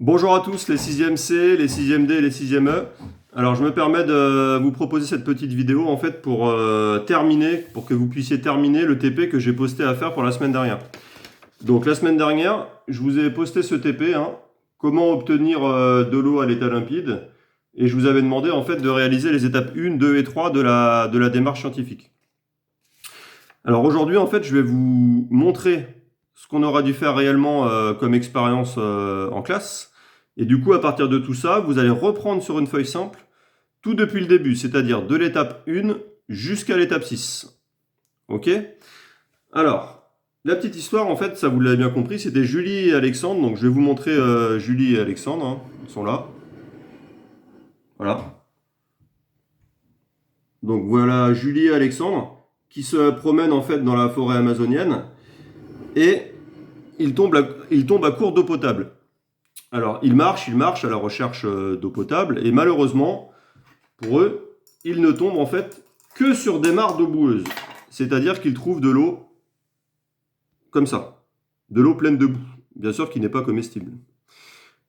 Bonjour à tous, les 6e C, les 6e D et les 6e E. Alors je me permets de vous proposer cette petite vidéo en fait pour pour que vous puissiez terminer le TP que j'ai posté à faire pour la semaine dernière. Donc la semaine dernière, je vous ai posté ce TP, comment obtenir de l'eau à l'état limpide, et je vous avais demandé en fait de réaliser les étapes 1, 2 et 3 de la démarche scientifique. Alors aujourd'hui en fait je vais vous montrer ce qu'on aura dû faire réellement comme expérience en classe. Et du coup, à partir de tout ça, vous allez reprendre sur une feuille simple tout depuis le début, c'est-à-dire de l'étape 1 jusqu'à l'étape 6. Ok? Alors, la petite histoire, en fait, ça vous l'avez bien compris, c'était Julie et Alexandre. Donc je vais vous montrer Julie et Alexandre, ils sont là. Voilà. Donc voilà Julie et Alexandre qui se promènent en fait dans la forêt amazonienne et ils tombent à court d'eau potable. Alors, ils marchent à la recherche d'eau potable, et malheureusement, pour eux, ils ne tombent en fait que sur des mares d'eau boueuse. C'est-à-dire qu'ils trouvent de l'eau comme ça, de l'eau pleine de boue, bien sûr qui n'est pas comestible.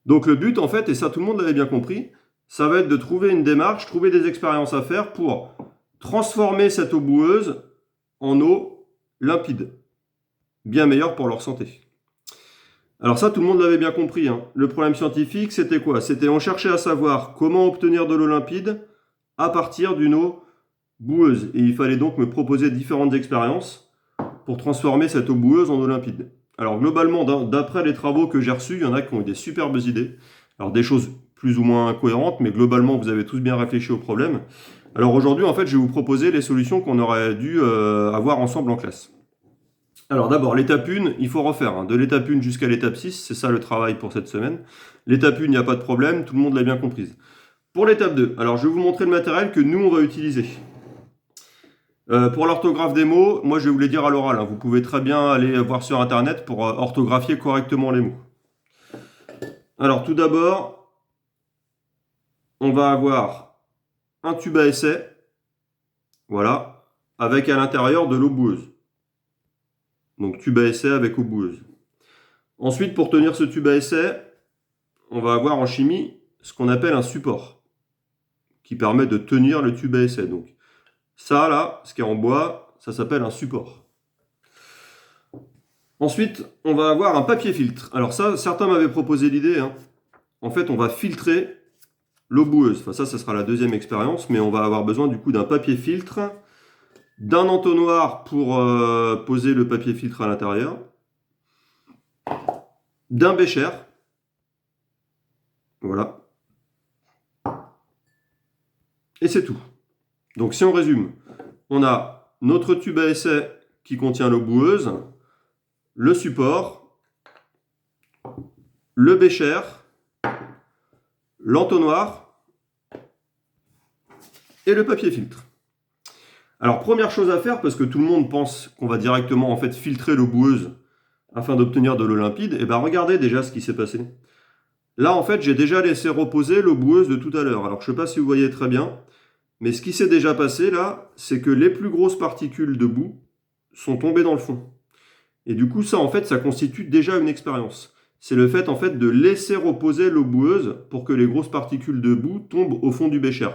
Donc le but en fait, et ça tout le monde l'avait bien compris, ça va être de trouver une démarche, trouver des expériences à faire pour transformer cette eau boueuse en eau limpide, bien meilleure pour leur santé. Alors ça, tout le monde l'avait bien compris. Le problème scientifique, c'était quoi? C'était on cherchait à savoir comment obtenir de l'eau limpide à partir d'une eau boueuse. Et il fallait donc me proposer différentes expériences pour transformer cette eau boueuse en eau limpide. Alors globalement, d'après les travaux que j'ai reçus, il y en a qui ont eu des superbes idées. Alors des choses plus ou moins cohérentes, mais globalement, vous avez tous bien réfléchi au problème. Alors aujourd'hui, en fait, je vais vous proposer les solutions qu'on aurait dû avoir ensemble en classe. Alors d'abord, l'étape 1, il faut refaire. De l'étape 1 jusqu'à l'étape 6, c'est ça le travail pour cette semaine. L'étape 1, il n'y a pas de problème, tout le monde l'a bien comprise. Pour l'étape 2, alors je vais vous montrer le matériel que nous, on va utiliser. Pour l'orthographe des mots, moi je vais vous les dire à l'oral. Vous pouvez très bien aller voir sur Internet pour orthographier correctement les mots. Alors tout d'abord, on va avoir un tube à essai, voilà, avec à l'intérieur de l'eau boueuse. Donc tube à essai avec eau boueuse. Ensuite, pour tenir ce tube à essai, on va avoir en chimie ce qu'on appelle un support, qui permet de tenir le tube à essai. Donc ça là, ce qui est en bois, ça s'appelle un support. Ensuite, on va avoir un papier filtre. Alors ça, certains m'avaient proposé l'idée. En fait, on va filtrer l'eau boueuse. Enfin ça sera la deuxième expérience, mais on va avoir besoin du coup d'un papier filtre, d'un entonnoir pour poser le papier filtre à l'intérieur, d'un bécher. Voilà. Et c'est tout. Donc si on résume, on a notre tube à essai qui contient l'eau boueuse, le support, le bécher, l'entonnoir et le papier filtre. Alors première chose à faire, parce que tout le monde pense qu'on va directement en fait filtrer l'eau boueuse afin d'obtenir de l'eau limpide, et bien regardez déjà ce qui s'est passé. Là en fait j'ai déjà laissé reposer l'eau boueuse de tout à l'heure. Alors je ne sais pas si vous voyez très bien, mais ce qui s'est déjà passé là, c'est que les plus grosses particules de boue sont tombées dans le fond. Et du coup ça en fait ça constitue déjà une expérience. C'est le fait en fait de laisser reposer l'eau boueuse pour que les grosses particules de boue tombent au fond du bécher.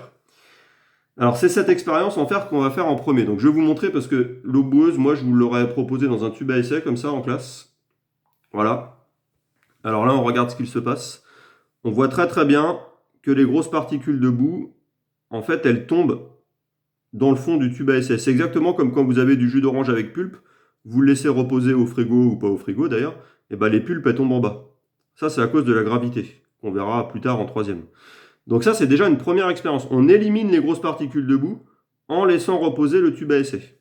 Alors c'est cette expérience en fait qu'on va faire en premier. Donc je vais vous montrer parce que l'eau boueuse, moi je vous l'aurais proposé dans un tube à essai comme ça en classe. Voilà. Alors là on regarde ce qu'il se passe. On voit très très bien que les grosses particules de boue, en fait elles tombent dans le fond du tube à essai. C'est exactement comme quand vous avez du jus d'orange avec pulpe, vous le laissez reposer au frigo ou pas au frigo d'ailleurs, et ben les pulpes elles tombent en bas. Ça c'est à cause de la gravité, qu'on verra plus tard en troisième. Donc ça, c'est déjà une première expérience. On élimine les grosses particules de boue en laissant reposer le tube à essai.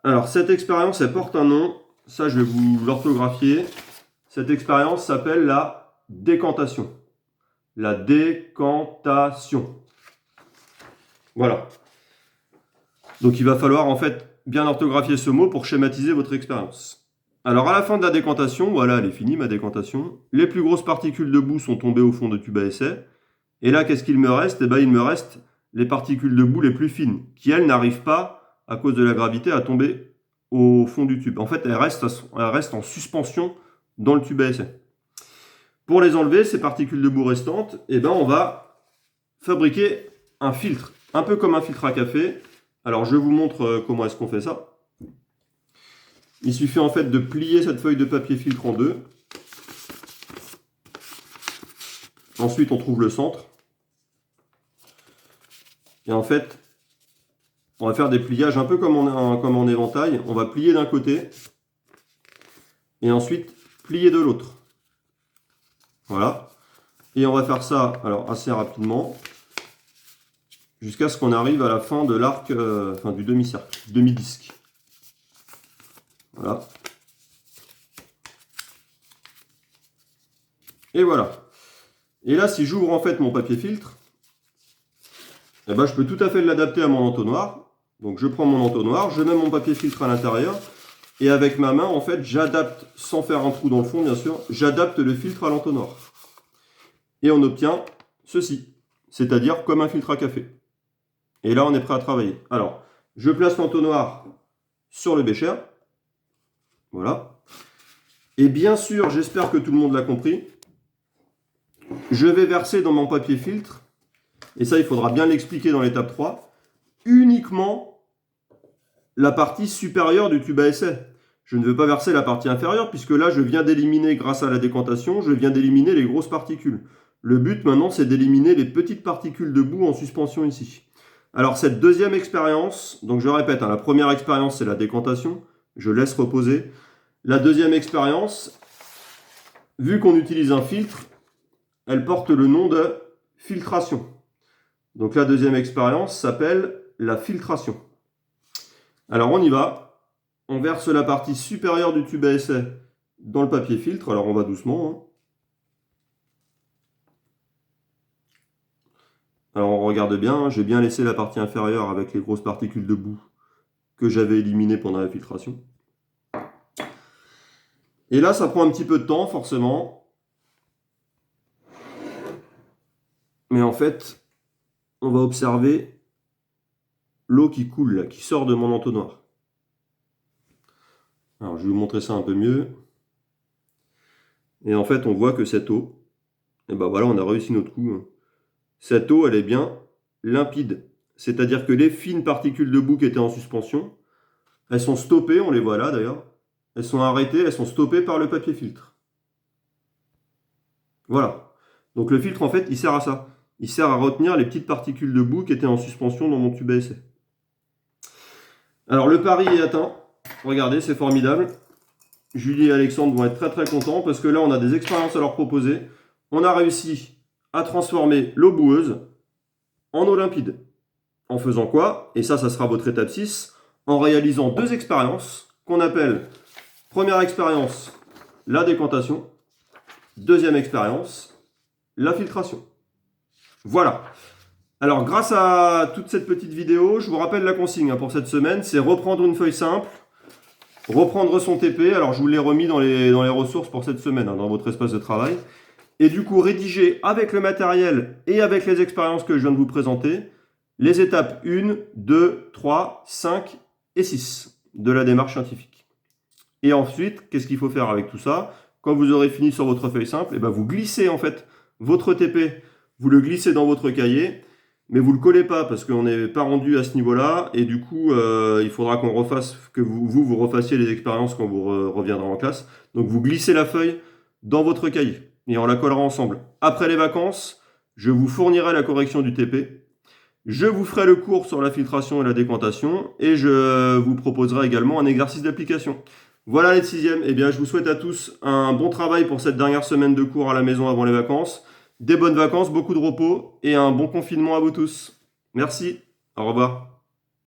Alors, cette expérience, elle porte un nom. Ça, je vais vous l'orthographier. Cette expérience s'appelle la décantation. La décantation. Voilà. Donc, il va falloir, en fait, bien orthographier ce mot pour schématiser votre expérience. Alors, à la fin de la décantation, voilà, elle est finie, ma décantation. Les plus grosses particules de boue sont tombées au fond de tube à essai. Et là, qu'est-ce qu'il me reste? Eh bien, il me reste les particules de boue les plus fines, qui, elles, n'arrivent pas, à cause de la gravité, à tomber au fond du tube. En fait, elles restent en suspension dans le tube à essai. Pour les enlever, ces particules de boue restantes, eh ben, on va fabriquer un filtre, un peu comme un filtre à café. Alors je vous montre comment est-ce qu'on fait ça. Il suffit en fait de plier cette feuille de papier filtre en deux. Ensuite on trouve le centre. Et en fait, on va faire des pliages un peu comme en éventail. On va plier d'un côté et ensuite plier de l'autre. Voilà. Et on va faire ça alors assez rapidement jusqu'à ce qu'on arrive à la fin de l'arc, du demi-cercle, demi-disque. Voilà. Et voilà. Et là, si j'ouvre en fait mon papier filtre, eh ben, je peux tout à fait l'adapter à mon entonnoir. Donc je prends mon entonnoir, je mets mon papier filtre à l'intérieur et avec ma main, en fait, j'adapte, sans faire un trou dans le fond, bien sûr, j'adapte le filtre à l'entonnoir. Et on obtient ceci, c'est-à-dire comme un filtre à café. Et là, on est prêt à travailler. Alors, je place l'entonnoir sur le bécher. Voilà. Et bien sûr, j'espère que tout le monde l'a compris. Je vais verser dans mon papier filtre, et ça, il faudra bien l'expliquer dans l'étape 3, uniquement la partie supérieure du tube à essai. Je ne veux pas verser la partie inférieure, puisque là, je viens d'éliminer, grâce à la décantation, je viens d'éliminer les grosses particules. Le but, maintenant, c'est d'éliminer les petites particules de boue en suspension ici. Alors, cette deuxième expérience, donc je répète, la première expérience, c'est la décantation. Je laisse reposer. La deuxième expérience, vu qu'on utilise un filtre, elle porte le nom de filtration. Donc la deuxième expérience s'appelle la filtration. Alors on y va. On verse la partie supérieure du tube à essai dans le papier filtre. Alors on va doucement. Alors on regarde bien. J'ai bien laissé la partie inférieure avec les grosses particules de boue que j'avais éliminées pendant la filtration. Et là, ça prend un petit peu de temps, forcément. Mais en fait, on va observer l'eau qui coule, là, qui sort de mon entonnoir. Alors, je vais vous montrer ça un peu mieux. Et en fait, on voit que cette eau, et ben voilà, on a réussi notre coup. Cette eau, elle est bien limpide. C'est-à-dire que les fines particules de boue qui étaient en suspension, elles sont stoppées, on les voit là d'ailleurs. Elles sont arrêtées, elles sont stoppées par le papier filtre. Voilà. Donc le filtre, en fait, il sert à ça. Il sert à retenir les petites particules de boue qui étaient en suspension dans mon tube à essai. Alors le pari est atteint. Regardez, c'est formidable. Julie et Alexandre vont être très très contents parce que là, on a des expériences à leur proposer. On a réussi à transformer l'eau boueuse en eau limpide. En faisant quoi? Et ça sera votre étape 6. En réalisant deux expériences qu'on appelle, première expérience, la décantation. Deuxième expérience, la filtration. Voilà. Alors, grâce à toute cette petite vidéo, je vous rappelle la consigne pour cette semaine, c'est reprendre une feuille simple, reprendre son TP. Alors, je vous l'ai remis dans les ressources pour cette semaine, dans votre espace de travail. Et du coup, rédiger avec le matériel et avec les expériences que je viens de vous présenter, les étapes 1, 2, 3, 5 et 6 de la démarche scientifique. Et ensuite, qu'est-ce qu'il faut faire avec tout ça? Quand vous aurez fini sur votre feuille simple, et ben vous glissez en fait votre TP, vous le glissez dans votre cahier, mais vous ne le collez pas parce qu'on n'est pas rendu à ce niveau-là. Et du coup, il faudra qu'on refasse, que vous refassiez les expériences quand vous reviendrez en classe. Donc vous glissez la feuille dans votre cahier et on la collera ensemble. Après les vacances, je vous fournirai la correction du TP. Je vous ferai le cours sur la filtration et la décantation et je vous proposerai également un exercice d'application. Voilà les 6e, eh bien je vous souhaite à tous un bon travail pour cette dernière semaine de cours à la maison avant les vacances. Des bonnes vacances, beaucoup de repos et un bon confinement à vous tous. Merci, au revoir.